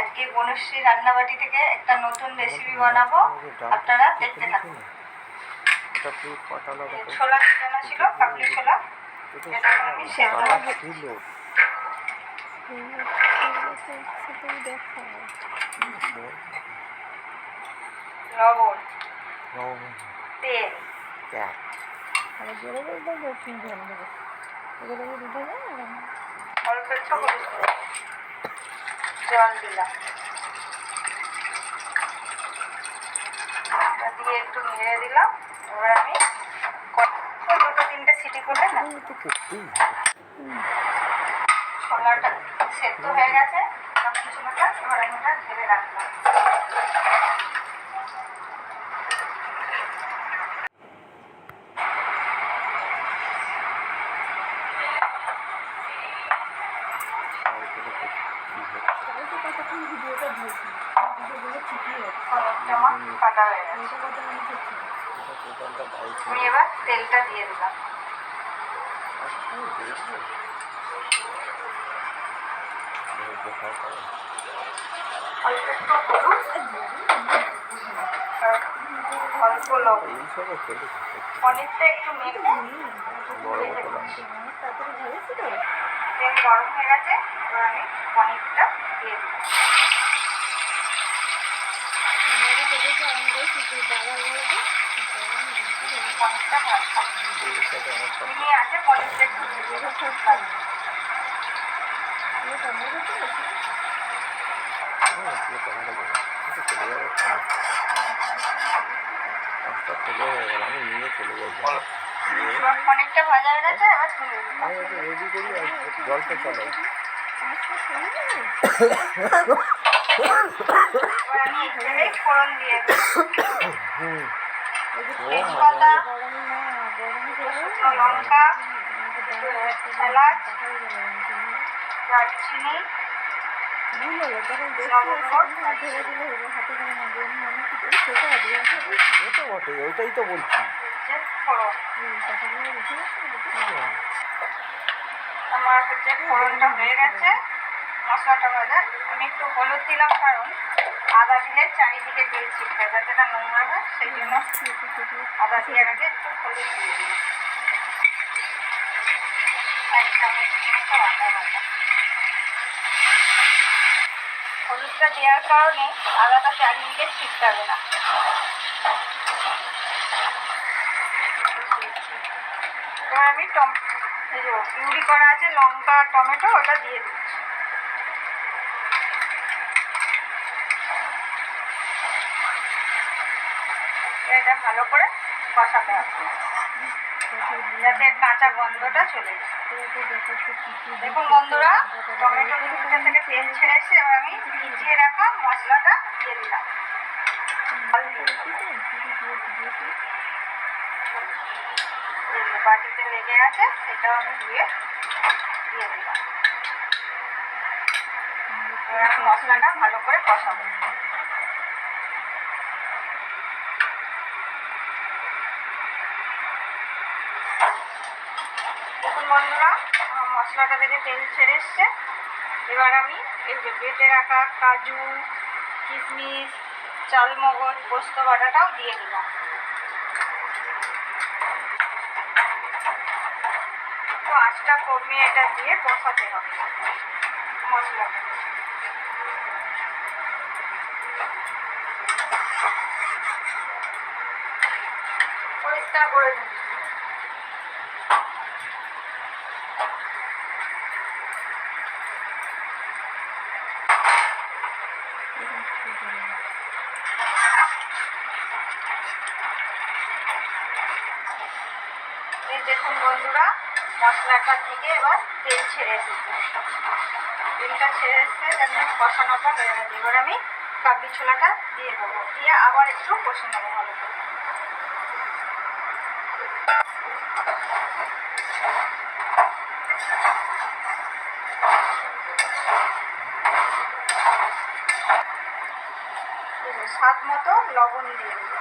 আজকে বনশ্রী রান্নাবাটি থেকে একটা নতুন রেসিপি বানাবো, আপনারা দেখতে থাকুন। ছোলা ভিজানো ছিল, কাবলি ছোলা, এটা আমি সেদ্ধ ছিল। লবণ, তেল, অল্প একটু হলুদ, জল দিলাম, দিয়ে একটু নেড়ে দিলাম। এবার আমি দুটো তিনটে সিটি করে না, ছোলাটা সেদ্ধ হয়ে গেছে, ছোলাটা এবার আমি ওটা ঢেলে রাখলাম। কাটা হয়ে গেছে, আমি এবার তেলটা দিয়ে দিলাম। অল্প একটু হলুদ, অল্প লবণ, পনিরটা একটু মেখে তেল গরম হয়ে গেছে, এবার আমি পনিরটা দিয়ে দিলাম। পনিরটা ভাজা নিয়ে আছে, পনিরটা একটু পনিরটা ভাজা হয়ে গেছে, এবার জলটা চালাই। এবার আমি এখানে ফোড়ন দিয়ে তেজপাতা, শুকনো লঙ্কা, এলাচ, দারচিনি, ওটাই তো বলছি। আমার হচ্ছে ফোড়নটা হয়ে গেছে, মশলাটা ভাজা। আমি একটু হলুদ দিলাম, কারণ আদা দিলে চারিদিকে তেল ছিটকে যাতে না নোংরা হয়, সেই জন্য আদা দিয়ে আগে একটু হলুদ দিয়ে দিলাম। 1 চামচ মতো আদা বাটা। হলুদটা দেওয়ার কারণে আদাটা চারিদিকে ছিটকাবে না। এবার আমি এই যে পিউরি করা আছে লঙ্কা টমেটো, ওটা দিয়ে দিচ্ছি। এটা ভালো করে কষাতে হবে যাতে কাঁচা গন্ধটা চলে যায়। দেখুন বন্ধুরা, টমেটো পিউরিটা থেকে তেল ছেড়ে এসে এবার আমি ভিজিয়ে রাখা মশলাটা দিয়ে দিলাম। বাটিতে লেগে আছে, সেটাও আমি দিয়ে দিলাম। এবার আমি মশলাটা ভালো করে কষাবো। দেখুন বন্ধুরা, আমার মশলাটা থেকে তেল ছেড়ে এসছে। এবার আমি এই যে বেটে রাখা কাজু, কিশমিশ, চালমগজ, পোস্ত বাটাটাও দিয়ে দিলাম। তো আঁচটা কমিয়ে এটা দিয়ে কষাতে হবে মশলাটা। পরিষ্কার করে দিচ্ছি। এই দেখুন বন্ধুরা, মশলাটা থেকে এবার তেল ছেড়ে এসেছে। তেলটা ছেড়ে এসছে, যেমন কষানোটা হয়ে গেছে। এবার আমি কাবলি ছোলাটা দিয়ে দেবো, দিয়ে আবার একটু কষে নেবো ভালো করে। স্বাদ মতো লবণ দিয়ে দেবো,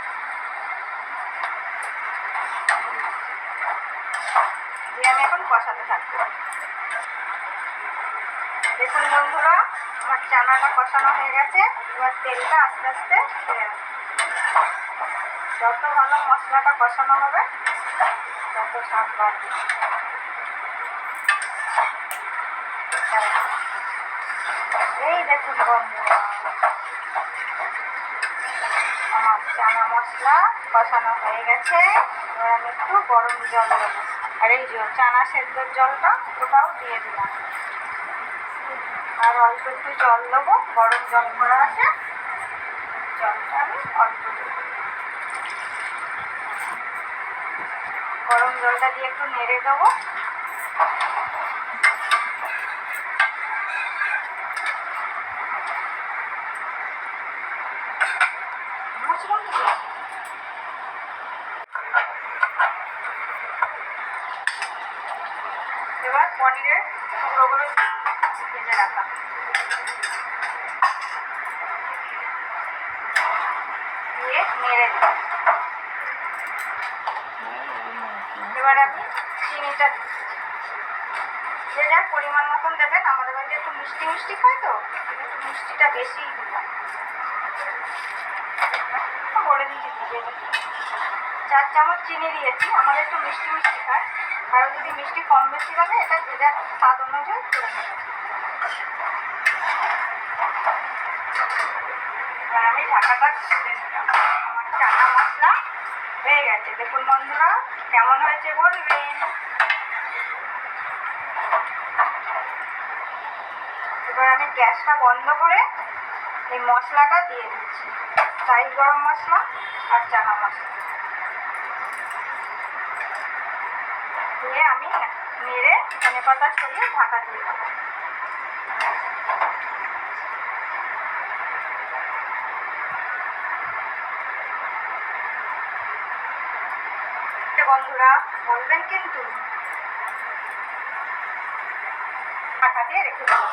দিয়ে আমি এখন কষাতে থাকবো। দেখুন বন্ধুরা, আমার চানাটা কষানো হয়ে গেছে, এবার তেলটা আস্তে আস্তে ছেড়ে দেবো। যত ভালো মশলাটা কষানো হবে তত স্বাদ বাড়বে। এই দেখুন বন্ধুরা, আমার চানা মশলা কষানো হয়ে গেছে। এবার আমি একটু গরম জল দেবো, আর এই যে চানা সেদ্ধর জলটা ওটাও দিয়ে দিলাম। আর অল্প একটু জল দেবো, গরম জল করা আছে, জলটা আমি অল্প দেবো। গরম জলটা দিয়ে একটু নেড়ে দেবো। এবার পনিরের টুকরোগুলো ভেজে রাখা, দিয়ে নেড়ে দিই। এবার আমি চিনিটা দিই, যে যার পরিমাণ মতন দেবেন। আমাদের বাড়িতে একটু মিষ্টি মিষ্টি খায় তো একটু মিষ্টিটা বেশিই দিলাম। বলে দিয়েছি 4 চামচ চিনি দিয়েছি, আমাদের একটু মিষ্টি মিষ্টি খায়। কারো যদি মিষ্টি কম বেশি লাগে এটা যে যার স্বাদ অনুযায়ী করে নেবে। এবার আমি ঢাকাটা খুলে নিলাম। আমার চানা মশলা হয়ে গেছে, দেখুন বন্ধুরা কেমন হয়েছে বলবেন। এবার আমি গ্যাসটা বন্ধ করে এই মশলাটা দিয়ে দিচ্ছি, শাহি গরম মশলা আর চানা মশলা দিয়ে আমি নেড়ে ধনেপাতা ছড়িয়ে ঢাকা দিয়ে দেবো। বন্ধুরা বলবেন কিন্তু, ঢাকা দিয়ে রেখে দেবো।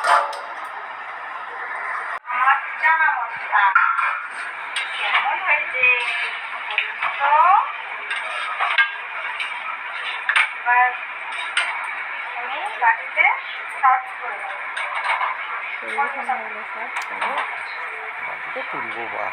আমার চানা মশলা কেমন হয়েছে তো এবার আমি বাটিতে সার্ভ করে দেবো। তুলবো বা